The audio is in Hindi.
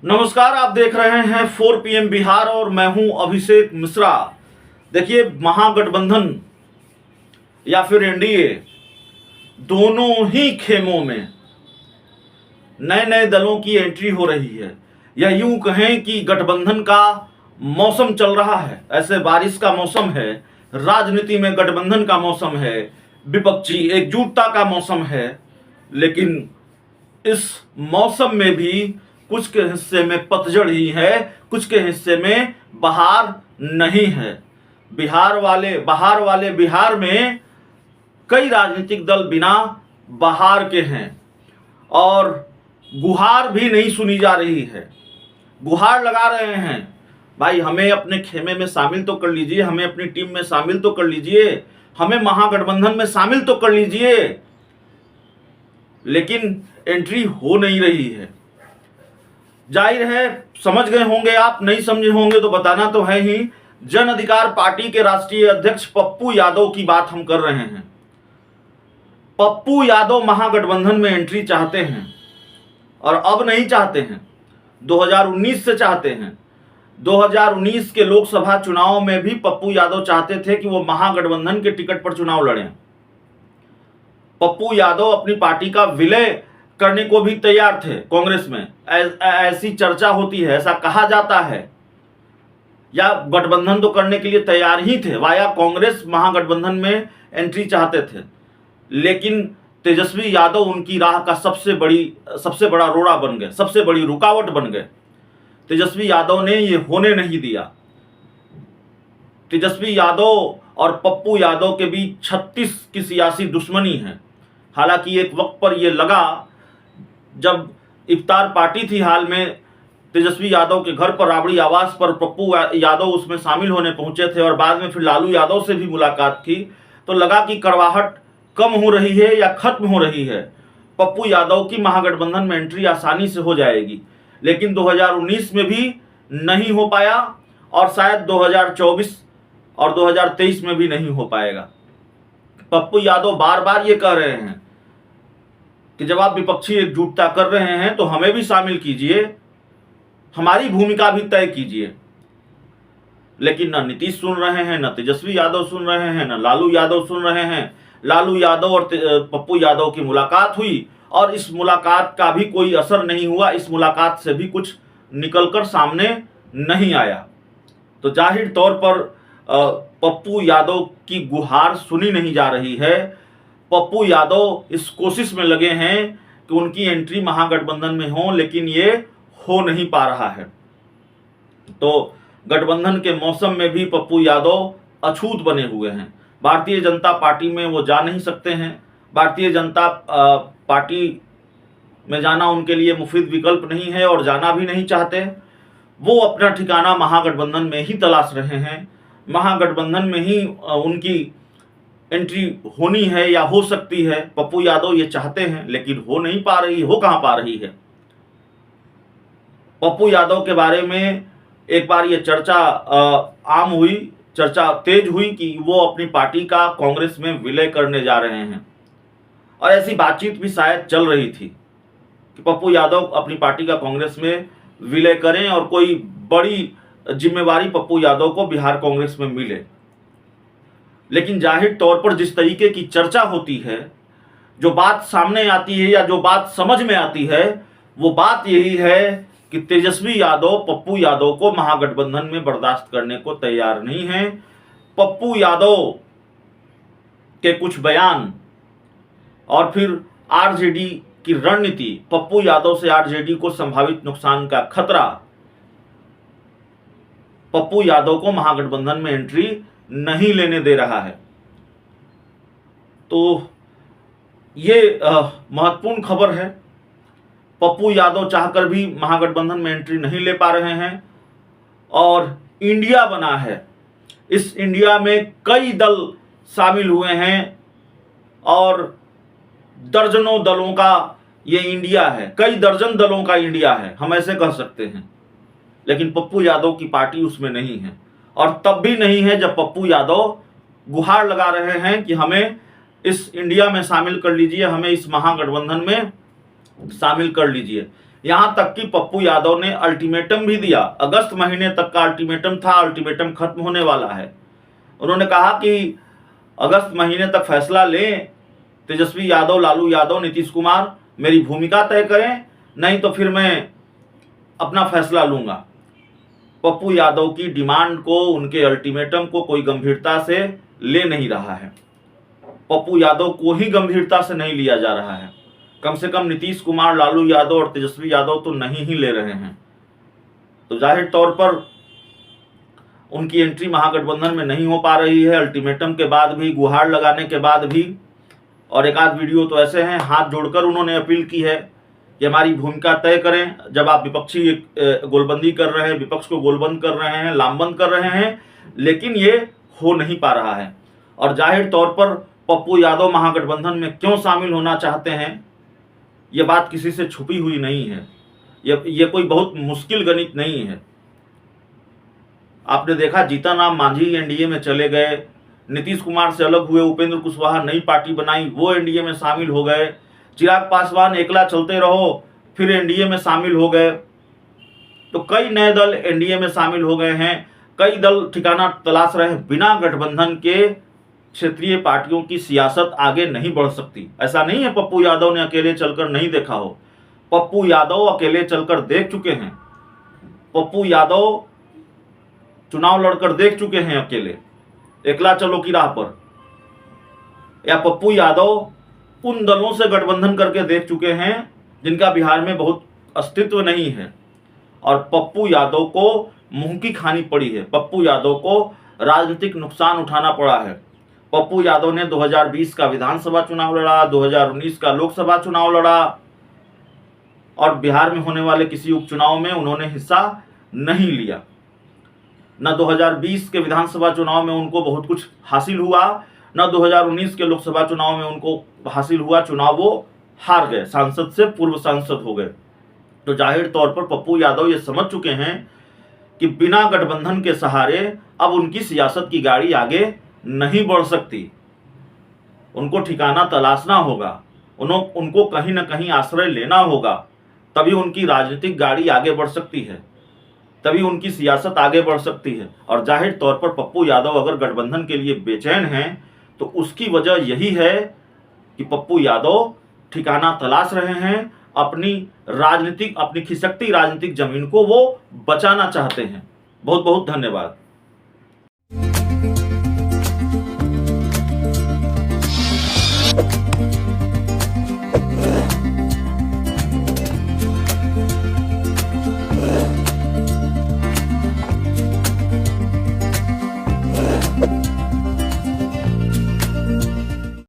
नमस्कार, आप देख रहे हैं 4 PM बिहार और मैं हूं अभिषेक मिश्रा। देखिए, महागठबंधन या फिर एनडीए, दोनों ही खेमों में नए नए दलों की एंट्री हो रही है। या यूं कहें कि गठबंधन का मौसम चल रहा है। ऐसे बारिश का मौसम है, राजनीति में गठबंधन का मौसम है, विपक्षी एकजुटता का मौसम है। लेकिन इस मौसम में भी कुछ के हिस्से में पतझड़ ही है, कुछ के हिस्से में बहार नहीं है। बहार वाले बिहार में कई राजनीतिक दल बिना बहार के हैं और गुहार भी नहीं सुनी जा रही है। गुहार लगा रहे हैं, भाई हमें अपने खेमे में शामिल तो कर लीजिए, हमें अपनी टीम में शामिल तो कर लीजिए, हमें महागठबंधन में शामिल तो कर लीजिए। लेकिन एंट्री हो नहीं रही है। जाहिर है, समझ गए होंगे आप, नहीं समझे होंगे तो बताना तो है ही। जन अधिकार पार्टी के राष्ट्रीय अध्यक्ष पप्पू यादव की बात हम कर रहे हैं। पप्पू यादव महागठबंधन में एंट्री चाहते हैं और अब नहीं चाहते हैं, 2019 से चाहते हैं। 2019 के लोकसभा चुनाव में भी पप्पू यादव चाहते थे कि वो महागठबंधन के टिकट पर चुनाव लड़ें। पप्पू यादव अपनी पार्टी का विलय करने को भी तैयार थे कांग्रेस में। ऐसी चर्चा होती है, ऐसा कहा जाता है, या गठबंधन तो करने के लिए तैयार ही थे, वाया कांग्रेस महागठबंधन में एंट्री चाहते थे। लेकिन तेजस्वी यादव उनकी राह का सबसे बड़ा रोड़ा बन गए, सबसे बड़ी रुकावट बन गए। तेजस्वी यादव ने ये होने नहीं दिया। तेजस्वी यादव और पप्पू यादव के बीच 36 की सियासी दुश्मनी है। हालांकि एक वक्त पर यह लगा, जब इफ्तार पार्टी थी हाल में तेजस्वी यादव के घर पर, राबड़ी आवास पर, पप्पू यादव उसमें शामिल होने पहुंचे थे और बाद में फिर लालू यादव से भी मुलाकात की, तो लगा कि कड़वाहट कम हो रही है या खत्म हो रही है। पप्पू यादव की महागठबंधन में एंट्री आसानी से हो जाएगी। लेकिन 2019 में भी नहीं हो पाया और शायद 2024 और 2023 में भी नहीं हो पाएगा। पप्पू यादव बार बार ये कह रहे हैं कि जब आप विपक्षी एकजुटता कर रहे हैं तो हमें भी शामिल कीजिए, हमारी भूमिका भी तय कीजिए। लेकिन न नीतीश सुन रहे हैं, न तेजस्वी यादव सुन रहे हैं, न लालू यादव सुन रहे हैं। लालू यादव और पप्पू यादव की मुलाकात हुई और इस मुलाकात का भी कोई असर नहीं हुआ। इस मुलाकात से भी कुछ निकलकर सामने नहीं आया। तो जाहिर तौर पर पप्पू यादव की गुहार सुनी नहीं जा रही है। पप्पू यादव इस कोशिश में लगे हैं कि उनकी एंट्री महागठबंधन में हो, लेकिन ये हो नहीं पा रहा है। तो गठबंधन के मौसम में भी पप्पू यादव अछूत बने हुए हैं। भारतीय जनता पार्टी में वो जा नहीं सकते हैं। भारतीय जनता पार्टी में जाना उनके लिए मुफीद विकल्प नहीं है और जाना भी नहीं चाहते। वो अपना ठिकाना महागठबंधन में ही तलाश रहे हैं। महागठबंधन में ही उनकी एंट्री होनी है या हो सकती है। पप्पू यादव ये चाहते हैं, लेकिन हो नहीं पा रही। हो कहां पा रही है? पप्पू यादव के बारे में एक बार ये चर्चा आम हुई, चर्चा तेज हुई कि वो अपनी पार्टी का कांग्रेस में विलय करने जा रहे हैं। और ऐसी बातचीत भी शायद चल रही थी कि पप्पू यादव अपनी पार्टी का कांग्रेस में विलय करें और कोई बड़ी जिम्मेवारी पप्पू यादव को बिहार कांग्रेस में मिले। लेकिन जाहिर तौर पर जिस तरीके की चर्चा होती है, जो बात सामने आती है या जो बात समझ में आती है, वो बात यही है कि तेजस्वी यादव पप्पू यादव को महागठबंधन में बर्दाश्त करने को तैयार नहीं है। पप्पू यादव के कुछ बयान और फिर आरजेडी की रणनीति, पप्पू यादव से आरजेडी को संभावित नुकसान का खतरा, पप्पू यादव को महागठबंधन में एंट्री नहीं लेने दे रहा है। तो ये महत्वपूर्ण खबर है। पप्पू यादव चाहकर भी महागठबंधन में एंट्री नहीं ले पा रहे हैं और इंडिया बना है। इस इंडिया में कई दल शामिल हुए हैं और दर्जनों दलों का ये इंडिया है, कई दर्जन दलों का इंडिया है, हम ऐसे कह सकते हैं। लेकिन पप्पू यादव की पार्टी उसमें नहीं है, और तब भी नहीं है जब पप्पू यादव गुहार लगा रहे हैं कि हमें इस इंडिया में शामिल कर लीजिए, हमें इस महागठबंधन में शामिल कर लीजिए। यहाँ तक कि पप्पू यादव ने अल्टीमेटम भी दिया। अगस्त महीने तक का अल्टीमेटम था, अल्टीमेटम खत्म होने वाला है। उन्होंने कहा कि अगस्त महीने तक फैसला लें, तेजस्वी यादव, लालू यादव, नीतीश कुमार मेरी भूमिका तय करें, नहीं तो फिर मैं अपना फैसला लूंगा। पप्पू यादव की डिमांड को, उनके अल्टीमेटम को कोई गंभीरता से ले नहीं रहा है। पप्पू यादव को ही गंभीरता से नहीं लिया जा रहा है। कम से कम नीतीश कुमार, लालू यादव और तेजस्वी यादव तो नहीं ही ले रहे हैं। तो जाहिर तौर पर उनकी एंट्री महागठबंधन में नहीं हो पा रही है। अल्टीमेटम के बाद भी, गुहार लगाने के बाद भी, और एक आध वीडियो तो ऐसे हैं, हाथ जोड़कर उन्होंने अपील की है कि हमारी भूमिका तय करें। जब आप विपक्षी गोलबंदी कर रहे हैं, विपक्ष को गोलबंद कर रहे हैं, लामबंद कर रहे हैं, लेकिन ये हो नहीं पा रहा है। और जाहिर तौर पर पप्पू यादव महागठबंधन में क्यों शामिल होना चाहते हैं, ये बात किसी से छुपी हुई नहीं है। ये कोई बहुत मुश्किल गणित नहीं है। आपने देखा, जीतन राम मांझी एनडीए में चले गए, नीतीश कुमार से अलग हुए, उपेंद्र कुशवाहा नई पार्टी बनाई, वो एनडीए में शामिल हो गए। चिराग पासवान एकला चलते रहो, फिर एनडीए में शामिल हो गए। तो कई नए दल एनडीए में शामिल हो गए हैं, कई दल ठिकाना तलाश रहे हैं। बिना गठबंधन के क्षेत्रीय पार्टियों की सियासत आगे नहीं बढ़ सकती। ऐसा नहीं है पप्पू यादव ने अकेले चलकर नहीं देखा हो। पप्पू यादव अकेले चलकर देख चुके हैं। पप्पू यादव चुनाव लड़कर देख चुके हैं अकेले, एकला चलो की राह पर। या पप्पू यादव उन दलों से गठबंधन करके देख चुके हैं जिनका बिहार में बहुत अस्तित्व नहीं है, और पप्पू यादव को मुंह की खानी पड़ी है। पप्पू यादव को राजनीतिक नुकसान उठाना पड़ा है। पप्पू यादव ने 2020 का विधानसभा चुनाव लड़ा, 2019 का लोकसभा चुनाव लड़ा, और बिहार में होने वाले किसी उपचुनाव में उन्होंने हिस्सा नहीं लिया। न 2020 के विधानसभा चुनाव में उनको बहुत कुछ हासिल हुआ, न 2019 के लोकसभा चुनाव में उनको हासिल हुआ। चुनाव वो हार गए, सांसद से पूर्व सांसद हो गए। तो जाहिर तौर पर पप्पू यादव ये समझ चुके हैं कि बिना गठबंधन के सहारे अब उनकी सियासत की गाड़ी आगे नहीं बढ़ सकती। उनको ठिकाना तलाशना होगा, उनको कहीं ना कहीं आश्रय लेना होगा, तभी उनकी राजनीतिक गाड़ी आगे बढ़ सकती है, तभी उनकी सियासत आगे बढ़ सकती है। और जाहिर तौर पर पप्पू यादव अगर गठबंधन के लिए बेचैन हैं तो उसकी वजह यही है कि पप्पू यादव ठिकाना तलाश रहे हैं। अपनी खिसकती राजनीतिक जमीन को वो बचाना चाहते हैं। बहुत बहुत धन्यवाद।